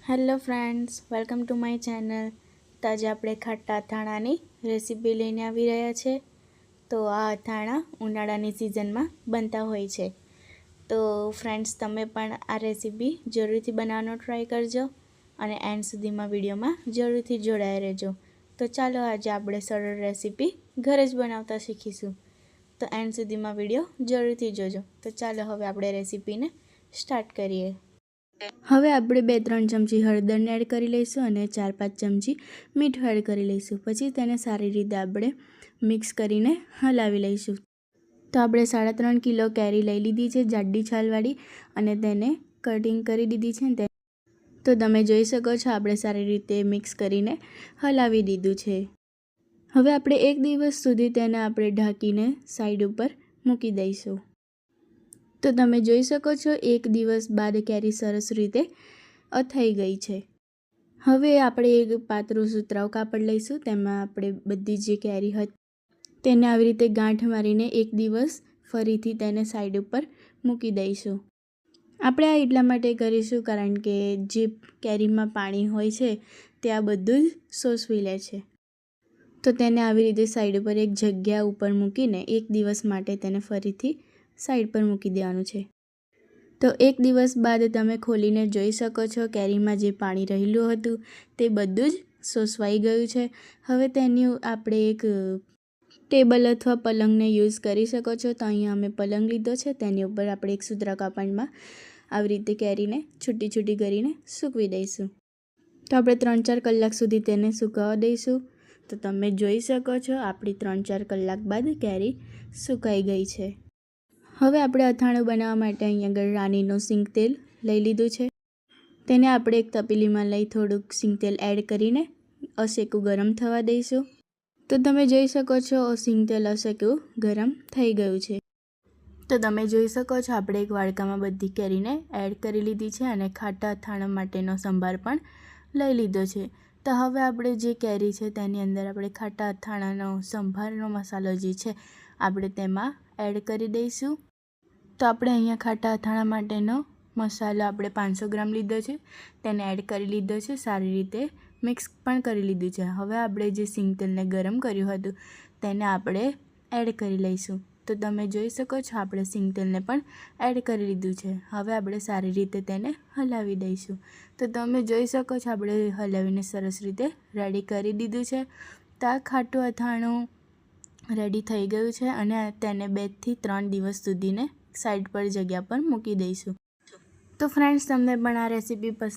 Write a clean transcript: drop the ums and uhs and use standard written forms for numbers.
Hello friends, welcome to my channel. તો આજે આપણે ખાટા અથાણાની રેસીપી લઈને આવી રહ્યા છે. તો આ અથાણા ઉનાળાની સિઝનમાં બનતા હોય છે. તો ફ્રેન્ડ્સ, તમે પણ આ રેસીપી જરૂરથી બનાવવાનો ટ્રાય કરજો અને એન્ડ સુધીમાં વિડીયોમાં જરૂરથી જોડાઈ રહેજો. તો ચાલો આજે આપણે સરળ રેસીપી ઘરે જ બનાવતા શીખીશું. તો એન્ડ સુધીમાં વિડીયો જરૂરથી જોજો. તો ચાલો હવે આપણે રેસીપીને સ્ટાર્ટ કરીએ. હવે આપણે 2-3 ચમચી હળદરને એડ કરી લઈશું અને 4-5 ચમચી મીઠું એડ કરી લઈશું. પછી તેને સારી રીતે આપણે મિક્સ કરીને હલાવી લઈશું. તો આપણે 3.5 કિલો કેરી લઈ લીધી છે જાડી છાલવાળી અને તેને કટિંગ કરી દીધી છે. તો તમે જોઈ શકો છો આપણે સારી રીતે મિક્સ કરીને હલાવી દીધું છે. હવે આપણે 1 દિવસ સુધી તેને આપણે ઢાંકીને સાઈડ ઉપર મૂકી દઈશું. તો તમે જોઈ શકો છો 1 દિવસ બાદ કેરી સરસ રીતે અથાઈ ગઈ છે. હવે આપણે એક પાતળું સુતરાઉ કાપડ લઈશું. તેમાં આપણે બધી જે કેરી હતી તેને આવી રીતે ગાંઠ મારીને 1 દિવસ ફરીથી તેને સાઈડ ઉપર મૂકી દઈશું. આપણે આ એટલા માટે કરીશું કારણ કે જે કેરીમાં પાણી હોય છે તે આ બધું જ શોષી લે છે. તો તેને આવી રીતે સાઈડ ઉપર એક જગ્યા ઉપર મૂકીને 1 દિવસ માટે તેને ફરીથી સાઈડ પર મૂકી દેવાનું છે. તો 1 દિવસ બાદ તમે ખોલીને જોઈ શકો છો કેરીમાં જે પાણી રહેલું હતું તે બધું જ શોષવાઈ ગયું છે. હવે તેની આપણે એક ટેબલ અથવા પલંગને યુઝ કરી શકો છો. તો અહીંયા અમે પલંગ લીધો છે. તેની ઉપર આપણે એક સુતરા કાપડમાં આવી રીતે કેરીને છૂટી છૂટી કરીને સૂકવી દઈશું. તો આપણે 3-4 કલાક સુધી તેને સુકાવા દઈશું. તો તમે જોઈ શકો છો આપણી 3-4 કલાક બાદ કેરી સુકાઈ ગઈ છે. હવે આપણે અથાણું બનાવવા માટે અહીંયા આગળ રાનીનું સિંગ તેલ લઈ લીધું છે. તેને આપણે એક તપેલીમાં લઈ થોડુંક સિંગ તેલ એડ કરીને અશેકું ગરમ થવા દઈશું. તો તમે જોઈ શકો છો સિંગ તેલ અશેકું ગરમ થઈ ગયું છે. તો તમે જોઈ શકો છો આપણે એક વાડકામાં બધી કેરીને એડ કરી લીધી છે અને ખાટા અથાણા માટેનો સંભાર પણ લઈ લીધો છે. તો હવે આપણે જે કેરી છે તેની અંદર આપણે ખાટા અથાણાનો સંભારનો મસાલો જે છે આપણે તેમાં એડ કરી દઈશું. તો આપણે અહીંયા ખાટા અથાણા માટેનો મસાલો આપણે 500 ગ્રામ લીધો છે. તેને એડ કરી લીધો છે. સારી રીતે મિક્સ પણ કરી લીધું છે. હવે આપણે જે સિંગ તેલને ગરમ કર્યું હતું તેને આપણે એડ કરી લઈશું. તો તમે જોઈ શકો છો આપણે સિંગ તેલને પણ એડ કરી લીધું છે. હવે આપણે સારી રીતે તેને હલાવી દઈશું. તો તમે જોઈ શકો છો આપણે હલાવીને સરસ રીતે રેડી કરી દીધું છે. તો આ ખાટું અથાણું રેડી થઈ ગયું છે અને તેને 2 થી 3 દિવસ સુધીને સાઈડ પર જગ્યા પર મૂકી દઈશું. તો ફ્રેન્ડ્સ, તમને પણ આ રેસીપી પસંદ